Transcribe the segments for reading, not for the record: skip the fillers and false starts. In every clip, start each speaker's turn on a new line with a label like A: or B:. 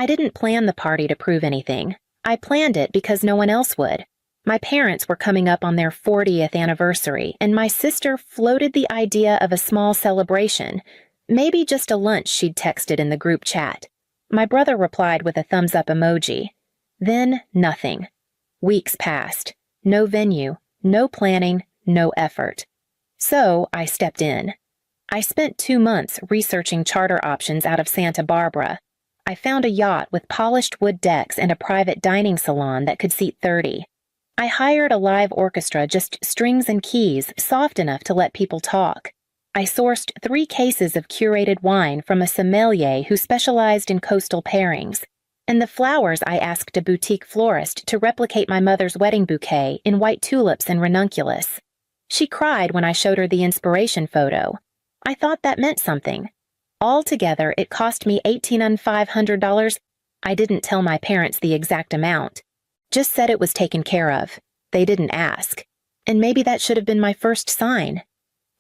A: I didn't plan the party to prove anything. I planned it because no one else would. My parents were coming up on their 40th anniversary, and my sister floated the idea of a small celebration, maybe just a lunch she'd texted in the group chat. My brother replied with a thumbs-up emoji. Then, nothing. Weeks passed. No venue, no planning, no effort. So, I stepped in. I spent 2 months researching charter options out of Santa Barbara. I found a yacht with polished wood decks and a private dining salon that could seat 30. I hired a live orchestra, just strings and keys, soft enough to let people talk. I sourced 3 cases of curated wine from a sommelier who specialized in coastal pairings. And the flowers I asked a boutique florist to replicate my mother's wedding bouquet in white tulips and ranunculus. She cried when I showed her the inspiration photo. I thought that meant something. Altogether, it cost me $1,800. I didn't tell my parents the exact amount. Just said it was taken care of. They didn't ask. And maybe that should have been my first sign.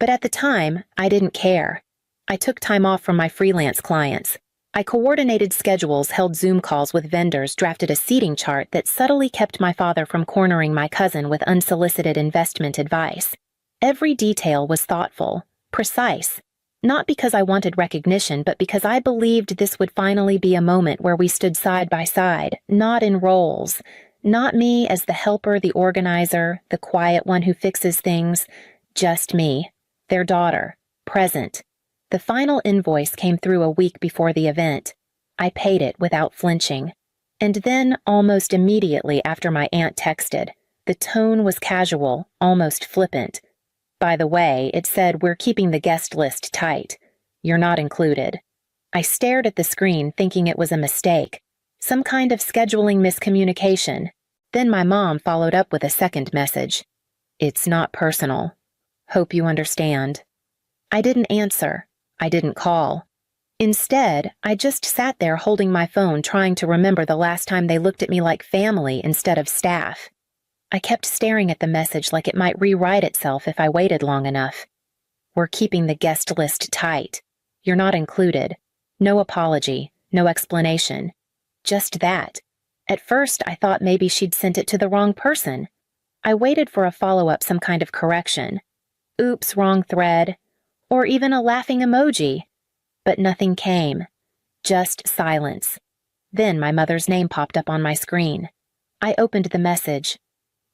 A: But at the time, I didn't care. I took time off from my freelance clients. I coordinated schedules, held Zoom calls with vendors, drafted a seating chart that subtly kept my father from cornering my cousin with unsolicited investment advice. Every detail was thoughtful, precise. Not because I wanted recognition, but because I believed this would finally be a moment where we stood side by side, not in roles. Not me as the helper, the organizer, the quiet one who fixes things. Just me, their daughter, present. The final invoice came through a week before the event. I paid it without flinching. And then, almost immediately after my aunt texted, the tone was casual, almost flippant. By the way, it said, "We're keeping the guest list tight. You're not included." I stared at the screen thinking it was a mistake. Some kind of scheduling miscommunication. Then my mom followed up with a second message. "It's not personal. Hope you understand." I didn't answer. I didn't call. Instead, I just sat there holding my phone trying to remember the last time they looked at me like family instead of staff. I kept staring at the message like it might rewrite itself if I waited long enough. "We're keeping the guest list tight. You're not included. No apology, no explanation. Just that." At first, I thought maybe she'd sent it to the wrong person. I waited for a follow-up, some kind of correction. "Oops, wrong thread." Or even a laughing emoji. But nothing came. Just silence. Then my mother's name popped up on my screen. I opened the message.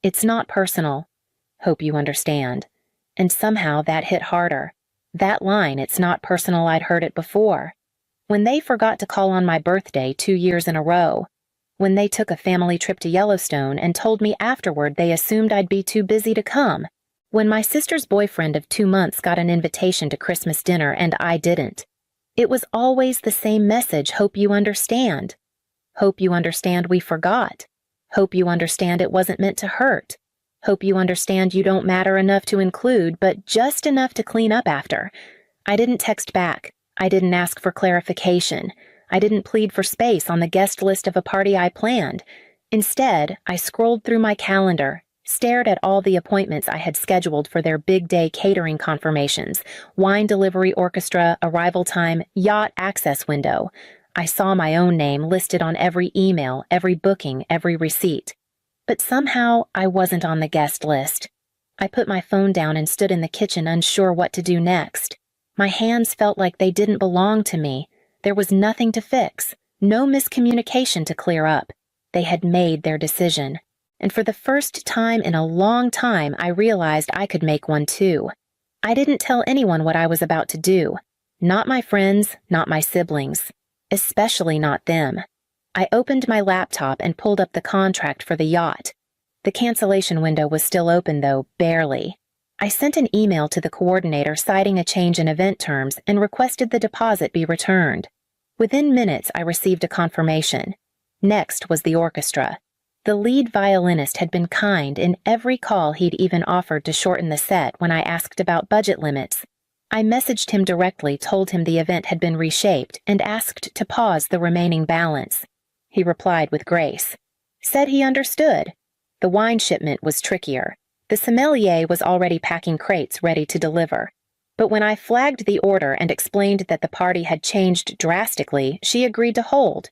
A: "It's not personal. Hope you understand." And somehow that hit harder. That line, "It's not personal," I'd heard it before. When they forgot to call on my birthday 2 years in a row. When they took a family trip to Yellowstone and told me afterward they assumed I'd be too busy to come. When my sister's boyfriend of 2 months got an invitation to Christmas dinner and I didn't. It was always the same message, "Hope you understand." Hope you understand we forgot. Hope you understand it wasn't meant to hurt. Hope you understand you don't matter enough to include, but just enough to clean up after. I didn't text back. I didn't ask for clarification. I didn't plead for space on the guest list of a party I planned. Instead, I scrolled through my calendar, stared at all the appointments I had scheduled for their big day catering confirmations, wine delivery orchestra, arrival time, yacht access window. I saw my own name listed on every email, every booking, every receipt. But somehow I wasn't on the guest list. I put my phone down and stood in the kitchen unsure what to do next. My hands felt like they didn't belong to me. There was nothing to fix, no miscommunication to clear up. They had made their decision. And for the first time in a long time, I realized I could make one too. I didn't tell anyone what I was about to do. Not my friends, not my siblings. Especially not them. I opened my laptop and pulled up the contract for the yacht. The cancellation window was still open though, barely. I sent an email to the coordinator citing a change in event terms and requested the deposit be returned. Within minutes, I received a confirmation. Next was the orchestra. The lead violinist had been kind in every call he'd even offered to shorten the set when I asked about budget limits. I messaged him directly, told him the event had been reshaped, and asked to pause the remaining balance. He replied with grace. Said he understood. The wine shipment was trickier. The sommelier was already packing crates ready to deliver. But when I flagged the order and explained that the party had changed drastically, she agreed to hold.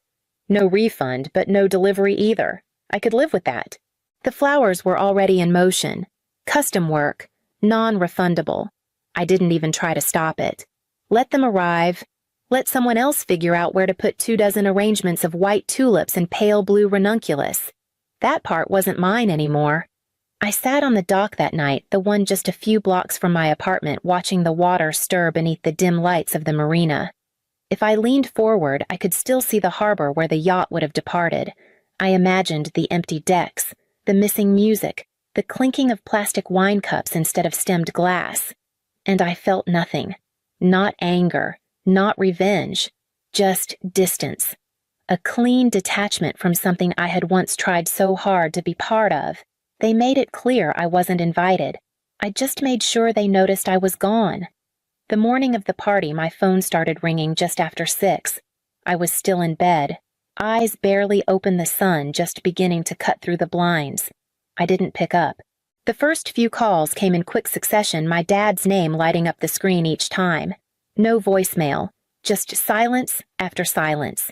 A: No refund, but no delivery either. I could live with that. The flowers were already in motion. Custom work, non-refundable. I didn't even try to stop it. Let them arrive. Let someone else figure out where to put 24 arrangements of white tulips and pale blue ranunculus. That part wasn't mine anymore. I sat on the dock that night, the one just a few blocks from my apartment, watching the water stir beneath the dim lights of the marina. If I leaned forward, I could still see the harbor where the yacht would have departed. I imagined the empty decks, the missing music, the clinking of plastic wine cups instead of stemmed glass. And I felt nothing. Not anger, not revenge, just distance. A clean detachment from something I had once tried so hard to be part of. They made it clear I wasn't invited. I just made sure they noticed I was gone. The morning of the party, my phone started ringing just after 6. I was still in bed, eyes barely open, the sun just beginning to cut through the blinds. I didn't pick up. The first few calls came in quick succession, my dad's name lighting up the screen each time. No voicemail, just silence after silence.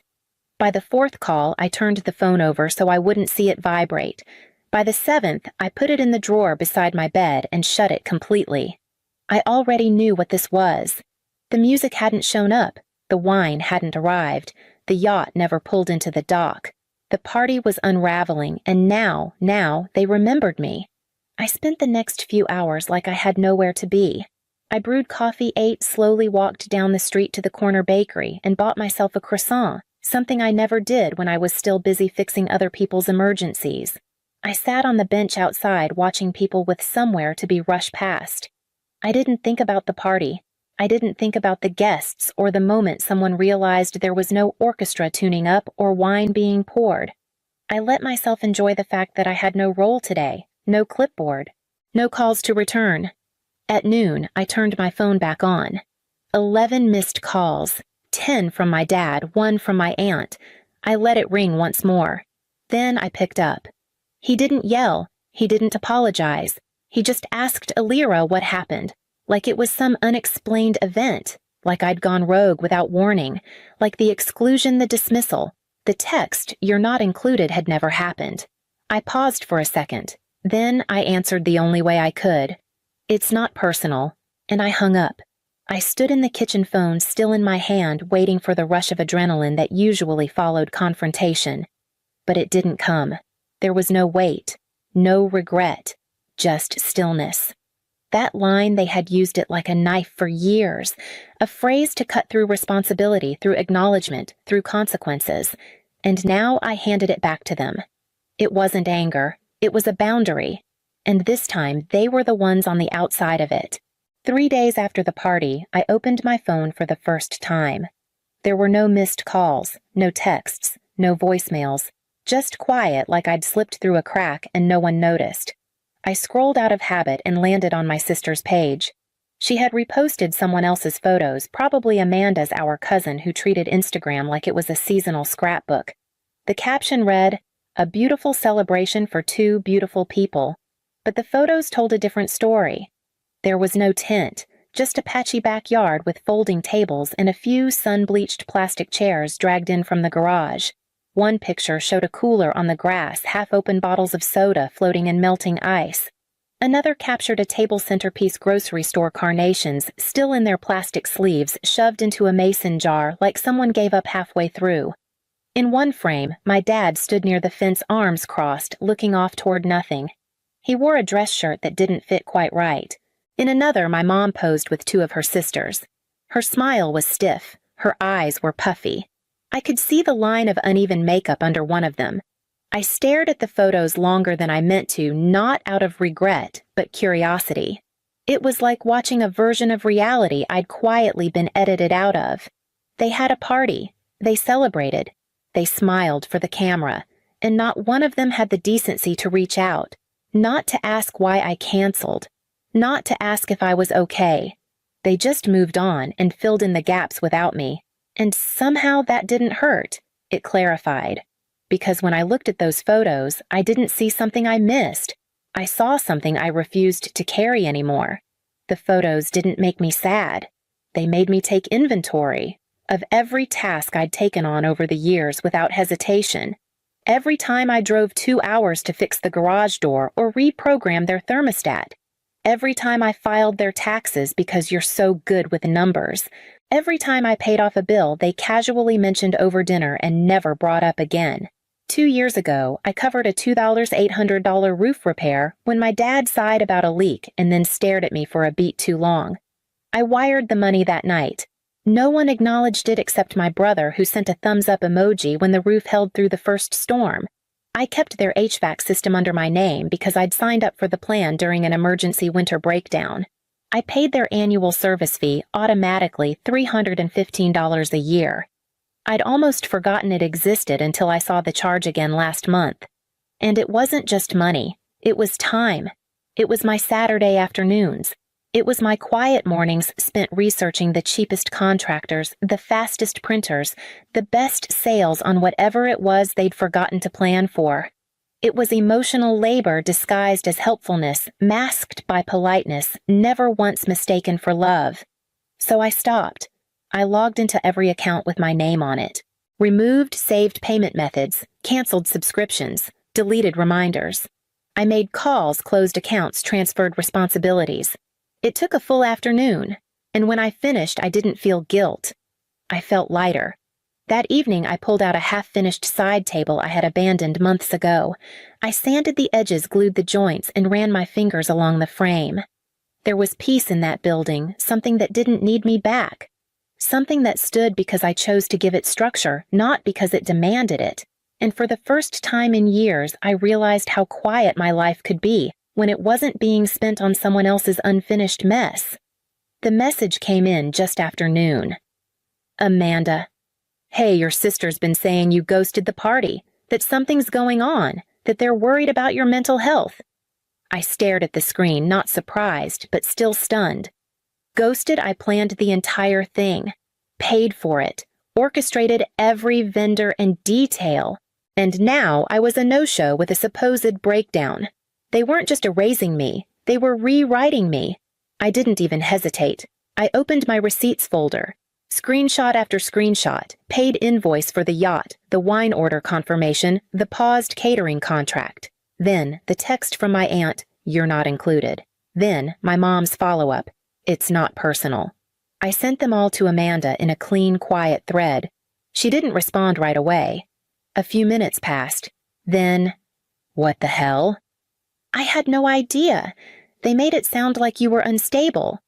A: By the 4th call, I turned the phone over so I wouldn't see it vibrate. By the 7th, I put it in the drawer beside my bed and shut it completely. I already knew what this was. The music hadn't shown up, the wine hadn't arrived, the yacht never pulled into the dock. The party was unraveling, and now they remembered me. I spent the next few hours like I had nowhere to be. I brewed coffee, ate, slowly walked down the street to the corner bakery, and bought myself a croissant, something I never did when I was still busy fixing other people's emergencies. I sat on the bench outside watching people with somewhere to be rushed past. I didn't think about the party. I didn't think about the guests or the moment someone realized there was no orchestra tuning up or wine being poured. I let myself enjoy the fact that I had no role today, no clipboard, no calls to return. At noon, I turned my phone back on. 11 missed calls, 10 from my dad, 1 from my aunt. I let it ring once more. Then I picked up. He didn't yell. He didn't apologize. He just asked Alira what happened, like it was some unexplained event, like I'd gone rogue without warning, like the exclusion, the dismissal, the text, "You're not included," had never happened. I paused for a second. Then I answered the only way I could. "It's not personal," and I hung up. I stood in the kitchen phone, still in my hand, waiting for the rush of adrenaline that usually followed confrontation. But it didn't come. There was no wait, no regret. Just stillness. That line, they had used it like a knife for years, a phrase to cut through responsibility, through acknowledgement, through consequences. And now I handed it back to them. It wasn't anger, it was a boundary. And this time, they were the ones on the outside of it. 3 days after the party, I opened my phone for the first time. There were no missed calls, no texts, no voicemails, just quiet like I'd slipped through a crack and no one noticed. I scrolled out of habit and landed on my sister's page. She had reposted someone else's photos, probably Amanda's, our cousin, who treated Instagram like it was a seasonal scrapbook. The caption read, "A beautiful celebration for 2 beautiful people." But the photos told a different story. There was no tent, just a patchy backyard with folding tables and a few sun-bleached plastic chairs dragged in from the garage. One picture showed a cooler on the grass, half-open bottles of soda floating in melting ice. Another captured a table centerpiece grocery store carnations, still in their plastic sleeves, shoved into a mason jar like someone gave up halfway through. In one frame, my dad stood near the fence, arms crossed, looking off toward nothing. He wore a dress shirt that didn't fit quite right. In another, my mom posed with 2 of her sisters. Her smile was stiff. Her eyes were puffy. I could see the line of uneven makeup under one of them. I stared at the photos longer than I meant to, not out of regret, but curiosity. It was like watching a version of reality I'd quietly been edited out of. They had a party. They celebrated. They smiled for the camera. And not one of them had the decency to reach out. Not to ask why I canceled. Not to ask if I was okay. They just moved on and filled in the gaps without me. And somehow that didn't hurt. It clarified. Because when I looked at those photos, I didn't see something I missed. I saw something I refused to carry anymore. The photos didn't make me sad. They made me take inventory of every task I'd taken on over the years without hesitation. Every time I drove 2 hours to fix the garage door or reprogram their thermostat. Every time I filed their taxes because you're so good with numbers. Every time I paid off a bill they casually mentioned over dinner and never brought up again. 2 years ago, I covered a $2,800 roof repair when my dad sighed about a leak and then stared at me for a beat too long. I wired the money that night. No one acknowledged it except my brother, who sent a thumbs-up emoji when the roof held through the first storm. I kept their HVAC system under my name because I'd signed up for the plan during an emergency winter breakdown. I paid their annual service fee automatically $315 a year. I'd almost forgotten it existed until I saw the charge again last month. And it wasn't just money. It was time. It was my Saturday afternoons. It was my quiet mornings spent researching the cheapest contractors, the fastest printers, the best sales on whatever it was they'd forgotten to plan for. It was emotional labor disguised as helpfulness, masked by politeness, never once mistaken for love. So I stopped. I logged into every account with my name on it, removed saved payment methods, canceled subscriptions, deleted reminders. I made calls, closed accounts, transferred responsibilities. It took a full afternoon, and when I finished, I didn't feel guilt. I felt lighter. That evening, I pulled out a half-finished side table I had abandoned months ago. I sanded the edges, glued the joints, and ran my fingers along the frame. There was peace in that building, something that didn't need me back. Something that stood because I chose to give it structure, not because it demanded it. And for the first time in years, I realized how quiet my life could be when it wasn't being spent on someone else's unfinished mess. The message came in just after noon. Amanda. Hey, your sister's been saying you ghosted the party, that something's going on, that they're worried about your mental health. I stared at the screen, not surprised, but still stunned. Ghosted, I planned the entire thing, paid for it, orchestrated every vendor and detail, and now I was a no-show with a supposed breakdown. They weren't just erasing me, they were rewriting me. I didn't even hesitate. I opened my receipts folder. Screenshot after screenshot, paid invoice for the yacht, the wine order confirmation, the paused catering contract. Then, the text from my aunt, "You're not included." Then, my mom's follow-up, "It's not personal." I sent them all to Amanda in a clean, quiet thread. She didn't respond right away. A few minutes passed. Then, "What the hell?" "I had no idea. They made it sound like you were unstable."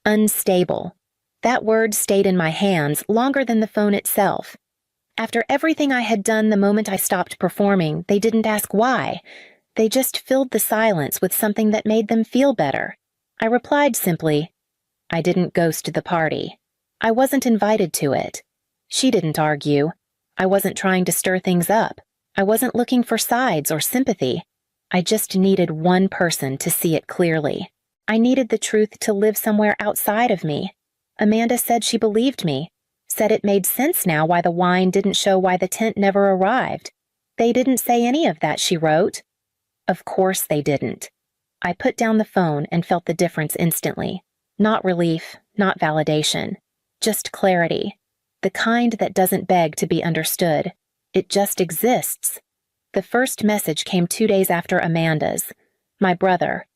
A: Unstable. That word stayed in my hands longer than the phone itself. After everything I had done the moment I stopped performing, they didn't ask why. They just filled the silence with something that made them feel better. I replied simply, "I didn't ghost the party. I wasn't invited to it." She didn't argue. I wasn't trying to stir things up. I wasn't looking for sides or sympathy. I just needed one person to see it clearly. I needed the truth to live somewhere outside of me. Amanda said she believed me, said it made sense now why the wine didn't show why the tent never arrived. They didn't say any of that, she wrote. Of course they didn't. I put down the phone and felt the difference instantly. Not relief, not validation. Just clarity. The kind that doesn't beg to be understood. It just exists. The first message came 2 days after Amanda's. My brother.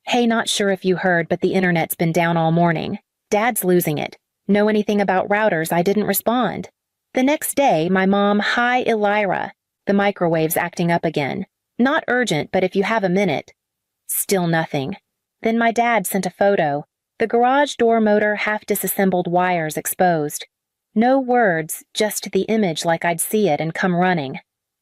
A: "Hey, not sure if you heard, but the internet's been down all morning. Dad's losing it. Know anything about routers? I didn't respond." The next day, my mom, "Hi, Elira. The microwave's acting up again. Not urgent, but if you have a minute." Still nothing. Then my dad sent a photo. The garage door motor half disassembled wires exposed. No words, just the image like I'd see it and come running.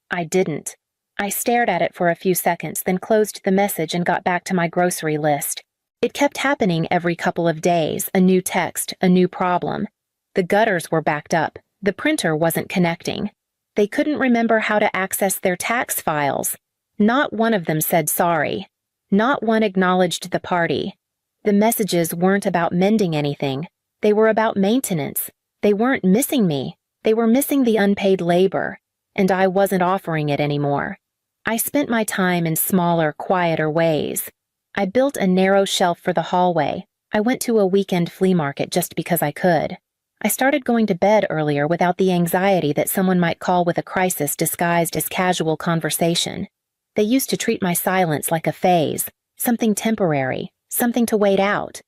A: I didn't. I stared at it for a few seconds, then closed the message and got back to my grocery list. It kept happening every couple of days, a new text, a new problem. The gutters were backed up. The printer wasn't connecting. They couldn't remember how to access their tax files. Not one of them said sorry. Not one acknowledged the party. The messages weren't about mending anything. They were about maintenance. They weren't missing me. They were missing the unpaid labor. And I wasn't offering it anymore. I spent my time in smaller, quieter ways. I built a narrow shelf for the hallway. I went to a weekend flea market just because I could. I started going to bed earlier without the anxiety that someone might call with a crisis disguised as casual conversation. They used to treat my silence like a phase, something temporary, something to wait out.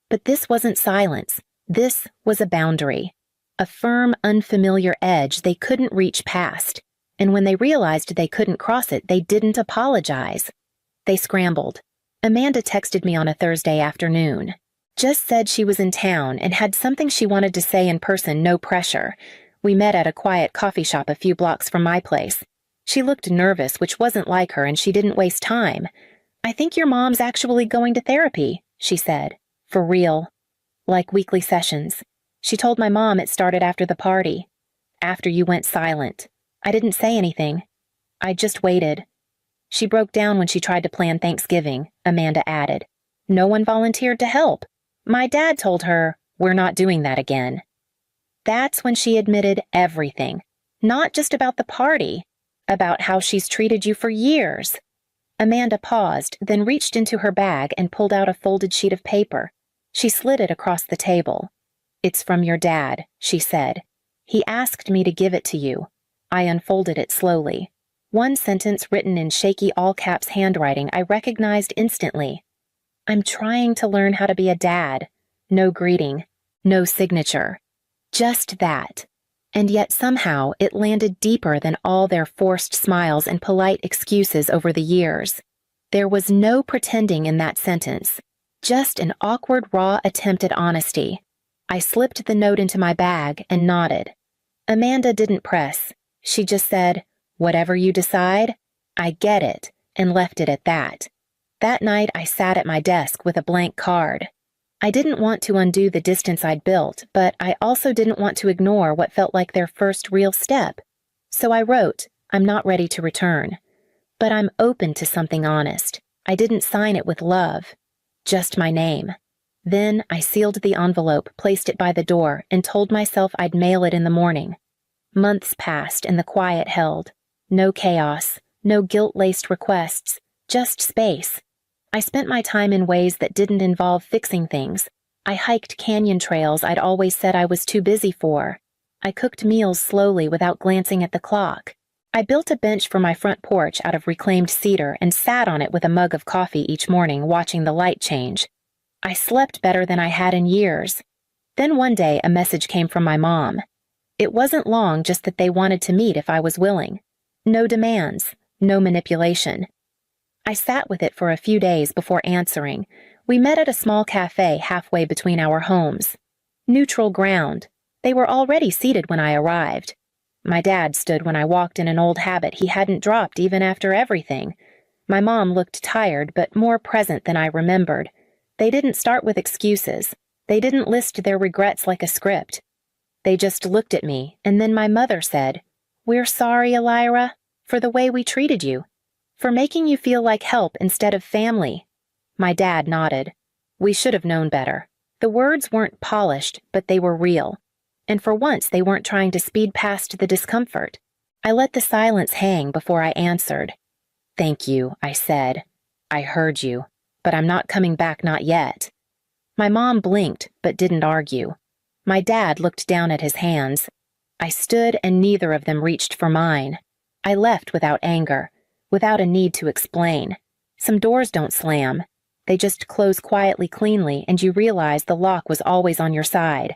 A: But this wasn't silence. This was a boundary. A firm, unfamiliar edge they couldn't reach past. And when they realized they couldn't cross it, they didn't apologize. They scrambled. Amanda texted me on a Thursday afternoon. Just said she was in town and had something she wanted to say in person, no pressure. We met at a quiet coffee shop a few blocks from my place. She looked nervous, which wasn't like her, and she didn't waste time. "I think your mom's actually going to therapy," she said. "For real. Like weekly sessions." She told my mom it started after the party. "After you went silent." I didn't say anything. I just waited. "She broke down when she tried to plan Thanksgiving," Amanda added. "No one volunteered to help. My dad told her, 'We're not doing that again.'" That's when she admitted everything. Not just about the party, about how she's treated you for years. Amanda paused, then reached into her bag and pulled out a folded sheet of paper. She slid it across the table. "It's from your dad," she said. "He asked me to give it to you." I unfolded it slowly. One sentence written in shaky all-caps handwriting I recognized instantly. "I'm trying to learn how to be a dad." No greeting, no signature. Just that. And yet somehow it landed deeper than all their forced smiles and polite excuses over the years. There was no pretending in that sentence. Just an awkward, raw attempt at honesty. I slipped the note into my bag and nodded. Amanda didn't press. She just said, "Whatever you decide, I get it," and left it at that. That night I sat at my desk with a blank card. I didn't want to undo the distance I'd built, but I also didn't want to ignore what felt like their first real step. So I wrote, "I'm not ready to return. But I'm open to something honest." I didn't sign it with love. Just my name. Then I sealed the envelope, placed it by the door, and told myself I'd mail it in the morning. Months passed and the quiet held. No chaos, no guilt-laced requests, just space. I spent my time in ways that didn't involve fixing things. I hiked canyon trails I'd always said I was too busy for. I cooked meals slowly without glancing at the clock. I built a bench for my front porch out of reclaimed cedar and sat on it with a mug of coffee each morning, watching the light change. I slept better than I had in years. Then one day a message came from my mom. It wasn't long, just that they wanted to meet if I was willing. No demands, no manipulation. I sat with it for a few days before answering. We met at a small cafe halfway between our homes. Neutral ground. They were already seated when I arrived. My dad stood when I walked in an old habit he hadn't dropped even after everything. My mom looked tired but more present than I remembered. They didn't start with excuses. They didn't list their regrets like a script. They just looked at me, and then my mother said, "We're sorry, Elira, for the way we treated you. For making you feel like help instead of family." My dad nodded. "We should have known better." The words weren't polished, but they were real. And for once they weren't trying to speed past the discomfort. I let the silence hang before I answered. "Thank you," I said. "I heard you, but I'm not coming back, not yet." My mom blinked, but didn't argue. My dad looked down at his hands. I stood and neither of them reached for mine. I left without anger, without a need to explain. Some doors don't slam. They just close quietly, cleanly, and you realize the lock was always on your side.